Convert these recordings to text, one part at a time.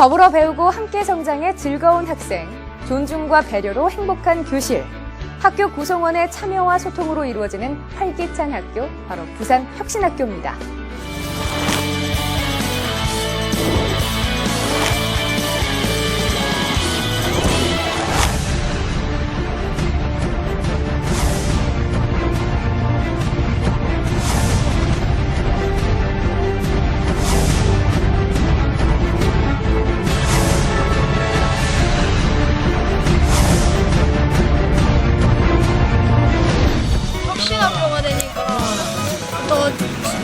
더불어 배우고 함께 성장해 즐거운 학생, 존중과 배려로 행복한 교실, 학교 구성원의 참여와 소통으로 이루어지는 활기찬 학교, 바로 부산 혁신학교입니다. 혁신학교가 되니까 더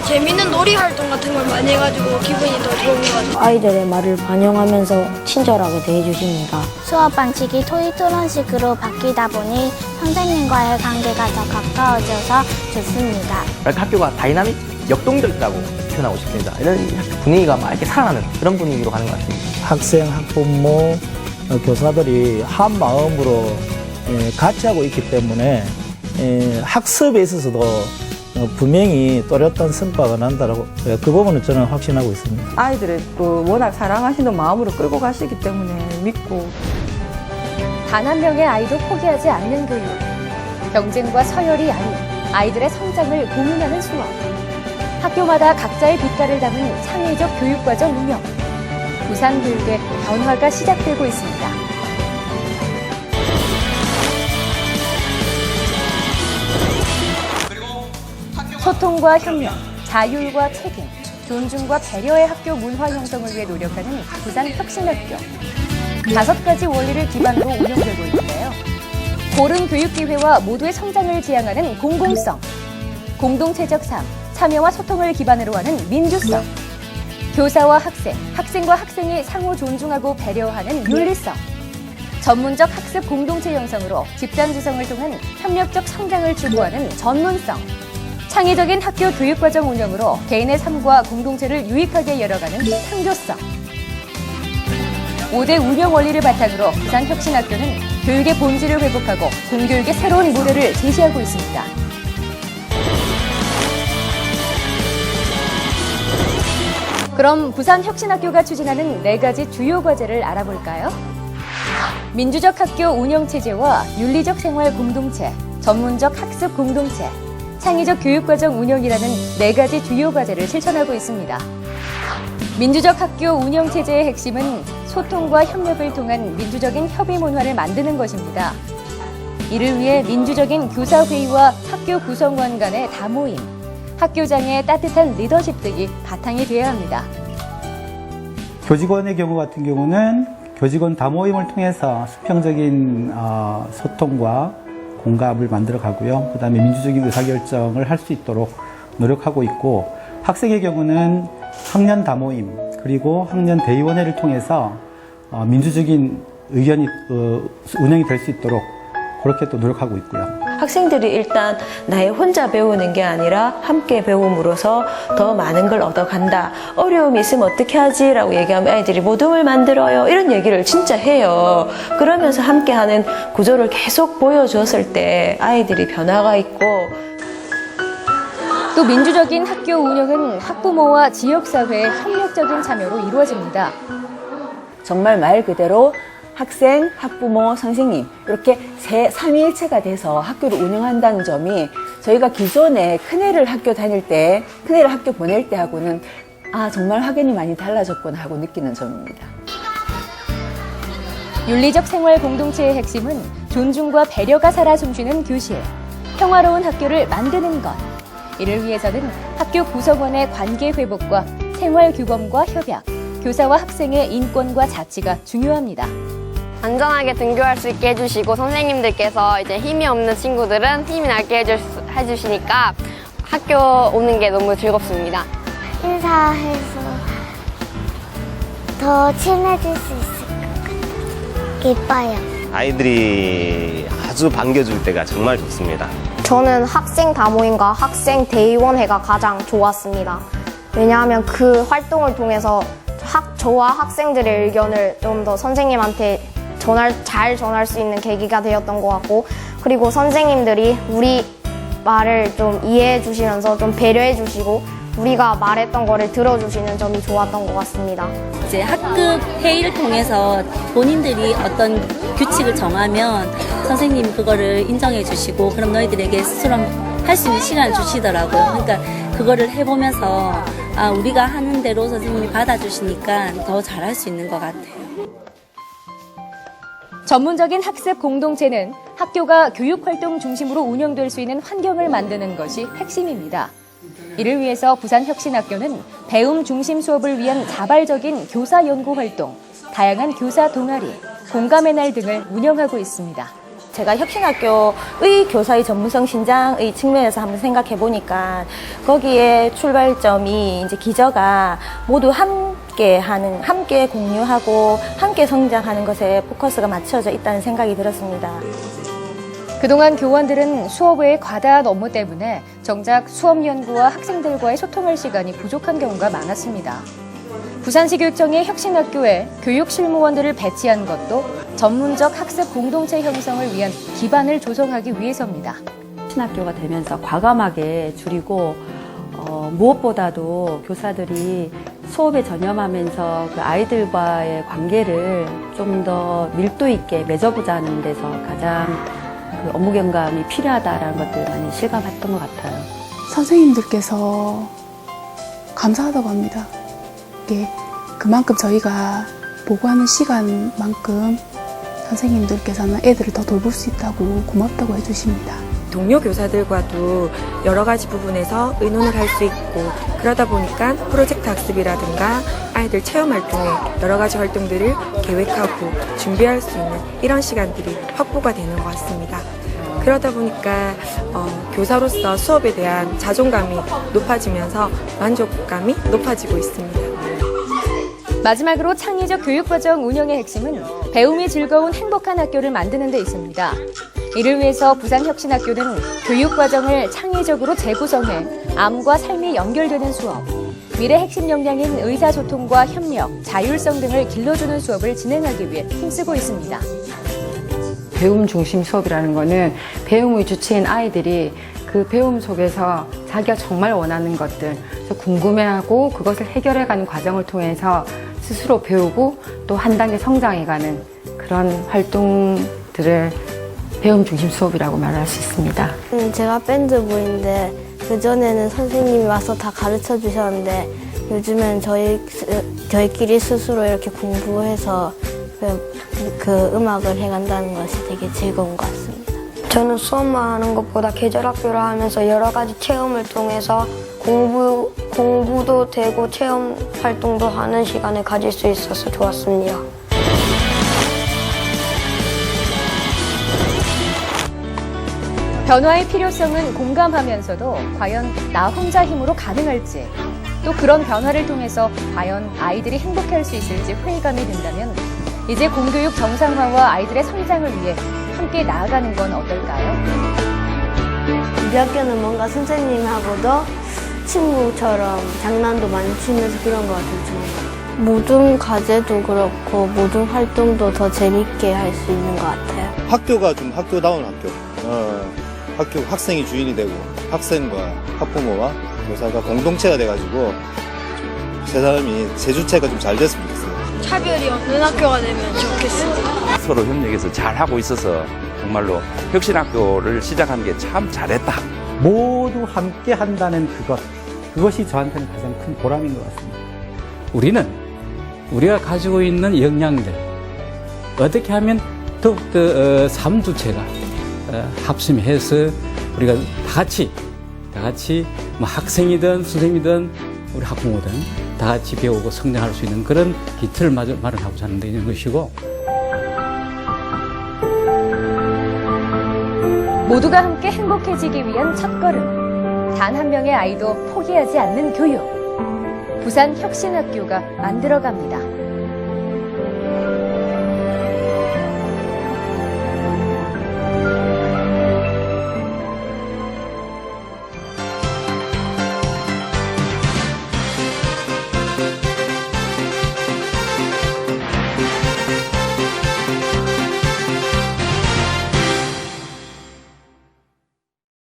재밌는 놀이 활동 같은 걸 많이 해가지고 기분이 더 좋은 것 같아요. 아이들의 말을 반영하면서 친절하게 대해주십니다. 수업 방식이 토익토론식으로 바뀌다 보니 선생님과의 관계가 더 가까워져서 좋습니다. 학교가 다이나믹, 역동적이라고 표현하고 싶습니다. 이런 분위기가 막 이렇게 살아나는 그런 분위기로 가는 것 같습니다. 학생, 학부모, 교사들이 한 마음으로 같이 하고 있기 때문에 학습에 있어서도 분명히 또렷한 성과가 난다라고 그 부분은 저는 확신하고 있습니다. 아이들을 워낙 사랑하시는 마음으로 끌고 가시기 때문에 믿고. 단 한 명의 아이도 포기하지 않는 교육, 경쟁과 서열이 아닌 아이들의 성장을 고민하는 수업, 학교마다 각자의 빛깔을 담은 창의적 교육과정 운영, 부산 교육의 변화가 시작되고 있습니다. 소통과 협력, 자율과 책임, 존중과 배려의 학교 문화 형성을 위해 노력하는 부산 혁신학교. 5가지 원리를 기반으로 운영되고 있는데요. 고른 교육 기회와 모두의 성장을 지향하는 공공성, 공동체적 삶, 참여와 소통을 기반으로 하는 민주성, 교사와 학생, 학생과 학생이 상호 존중하고 배려하는 윤리성, 전문적 학습 공동체 형성으로 집단 지성을 통한 협력적 성장을 추구하는 전문성, 창의적인 학교 교육과정 운영으로 개인의 삶과 공동체를 유익하게 열어가는 창조성. 5대 운영 원리를 바탕으로 부산 혁신학교는 교육의 본질을 회복하고 공교육의 새로운 모델을 제시하고 있습니다. 그럼 부산 혁신학교가 추진하는 4가지 주요 과제를 알아볼까요? 민주적 학교 운영체제와 윤리적 생활 공동체, 전문적 학습 공동체, 창의적 교육과정 운영이라는 4가지 주요 과제를 실천하고 있습니다. 민주적 학교 운영체제의 핵심은 소통과 협력을 통한 민주적인 협의 문화를 만드는 것입니다. 이를 위해 민주적인 교사회의와 학교 구성원 간의 다모임, 학교장의 따뜻한 리더십 등이 바탕이 되어야 합니다. 교직원의 경우 같은 경우는 교직원 다모임을 통해서 수평적인 소통과 공감을 만들어 가고요. 그 다음에 민주적인 의사결정을 할 수 있도록 노력하고 있고, 학생의 경우는 학년 다모임 그리고 학년 대의원회를 통해서 민주적인 의견이 운영이 될 수 있도록 그렇게 또 노력하고 있고요. 학생들이 일단 나의 혼자 배우는 게 아니라 함께 배움으로써 더 많은 걸 얻어간다. 어려움이 있으면 어떻게 하지? 라고 얘기하면 아이들이 모둠을 만들어요. 이런 얘기를 진짜 해요. 그러면서 함께하는 구조를 계속 보여주었을 때 아이들이 변화가 있고, 또 민주적인 학교 운영은 학부모와 지역사회의 협력적인 참여로 이루어집니다. 정말 말 그대로 학생, 학부모, 선생님 이렇게 삼위일체가 돼서 학교를 운영한다는 점이 저희가 기존에 큰애를 학교 다닐 때, 큰애를 학교 보낼 때 하고는 정말 확연히 많이 달라졌구나 하고 느끼는 점입니다. 윤리적 생활 공동체의 핵심은 존중과 배려가 살아 숨쉬는 교실, 평화로운 학교를 만드는 것. 이를 위해서는 학교 구성원의 관계 회복과 생활 규범과 협약, 교사와 학생의 인권과 자치가 중요합니다. 안전하게 등교할 수 있게 해주시고, 선생님들께서 이제 힘이 없는 친구들은 힘이 나게 해주시니까 학교 오는 게 너무 즐겁습니다. 인사해서 더 친해질 수 있을 것 같아요. 이뻐요. 아이들이 아주 반겨줄 때가 정말 좋습니다. 저는 학생 다모임과 학생 대의원회가 가장 좋았습니다. 왜냐하면 그 활동을 통해서 저와 학생들의 의견을 좀 더 선생님한테 잘 전할 수 있는 계기가 되었던 것 같고, 그리고 선생님들이 우리 말을 좀 이해해 주시면서 좀 배려해 주시고 우리가 말했던 거를 들어주시는 점이 좋았던 것 같습니다. 이제 학급 회의를 통해서 본인들이 어떤 규칙을 정하면 선생님이 그거를 인정해 주시고 그럼 너희들에게 스스로 할 수 있는 시간을 주시더라고요. 그러니까 그거를 해보면서 아, 우리가 하는 대로 선생님이 받아주시니까 더 잘할 수 있는 것 같아요. 전문적인 학습 공동체는 학교가 교육활동 중심으로 운영될 수 있는 환경을 만드는 것이 핵심입니다. 이를 위해서 부산혁신학교는 배움 중심 수업을 위한 자발적인 교사 연구 활동, 다양한 교사 동아리, 공감의 날 등을 운영하고 있습니다. 제가 혁신학교의 교사의 전문성 신장의 측면에서 한번 생각해 보니까 거기에 출발점이 이제 기저가 모두 함께 공유하고 함께 성장하는 것에 포커스가 맞춰져 있다는 생각이 들었습니다. 그동안 교원들은 수업 외의 과다한 업무 때문에 정작 수업 연구와 학생들과의 소통할 시간이 부족한 경우가 많았습니다. 부산시 교육청이 혁신학교에 교육실무원들을 배치한 것도 전문적 학습 공동체 형성을 위한 기반을 조성하기 위해서입니다. 혁신학교가 되면서 과감하게 줄이고 무엇보다도 교사들이 수업에 전념하면서 그 아이들과의 관계를 좀 더 밀도 있게 맺어보자는 데서 가장 그 업무 경감이 필요하다라는 것들 많이 실감했던 것 같아요. 선생님들께서 감사하다고 합니다. 이게 그만큼 저희가 보고하는 시간만큼 선생님들께서는 애들을 더 돌볼 수 있다고 고맙다고 해주십니다. 동료 교사들과도 여러 가지 부분에서 의논을 할 수 있고 그러다 보니까 프로젝트 학습이라든가 아이들 체험 활동에 여러 가지 활동들을 계획하고 준비할 수 있는 이런 시간들이 확보가 되는 것 같습니다. 그러다 보니까 교사로서 수업에 대한 자존감이 높아지면서 만족감이 높아지고 있습니다. 마지막으로 창의적 교육과정 운영의 핵심은 배움이 즐거운 행복한 학교를 만드는 데 있습니다. 이를 위해서 부산혁신학교는 교육과정을 창의적으로 재구성해 암과 삶이 연결되는 수업, 미래 핵심 역량인 의사소통과 협력, 자율성 등을 길러주는 수업을 진행하기 위해 힘쓰고 있습니다. 배움 중심 수업이라는 거는 배움의 주체인 아이들이 그 배움 속에서 자기가 정말 원하는 것들, 궁금해하고 그것을 해결해가는 과정을 통해서 스스로 배우고 또 한 단계 성장해가는 그런 활동들을 배움 중심 수업이라고 말할 수 있습니다. 제가 밴드부인데 그전에는 선생님이 와서 다 가르쳐 주셨는데 요즘엔 저희끼리 스스로 이렇게 공부해서 그 음악을 해간다는 것이 되게 즐거운 것 같습니다. 저는 수업만 하는 것보다 계절학교를 하면서 여러 가지 체험을 통해서 공부도 되고 체험 활동도 하는 시간을 가질 수 있어서 좋았습니다. 변화의 필요성은 공감하면서도 과연 나 혼자 힘으로 가능할지, 또 그런 변화를 통해서 과연 아이들이 행복할 수 있을지 회의감이 든다면 이제 공교육 정상화와 아이들의 성장을 위해 함께 나아가는 건 어떨까요? 우리 학교는 뭔가 선생님하고도 친구처럼 장난도 많이 치면서 그런 것 같아서 좋은 것 같아요. 모든 과제도 그렇고 모든 활동도 더 재밌게 할 수 있는 것 같아요. 학교가 좀 학교다운 학교. 학교 학생이 주인이 되고 학생과 학부모와 교사가 공동체가 돼가지고 세 사람이 세 주체가 좀 잘 됐으면 좋겠어요. 차별이 없는 학교가 되면 좋겠습니다. 서로 협력해서 잘하고 있어서 정말로 혁신학교를 시작한 게 참 잘했다. 모두 함께 한다는 그것이 저한테는 가장 큰 보람인 것 같습니다. 우리가 가지고 있는 역량들 어떻게 하면 더욱더 삼주체가 합심해서 우리가 다 같이 뭐 학생이든 선생님이든 우리 학부모든 다 같이 배우고 성장할 수 있는 그런 기틀을 마련하고자 하는 데 있는 것이고, 모두가 함께 행복해지기 위한 첫걸음, 단 한 명의 아이도 포기하지 않는 교육, 부산혁신학교가 만들어갑니다.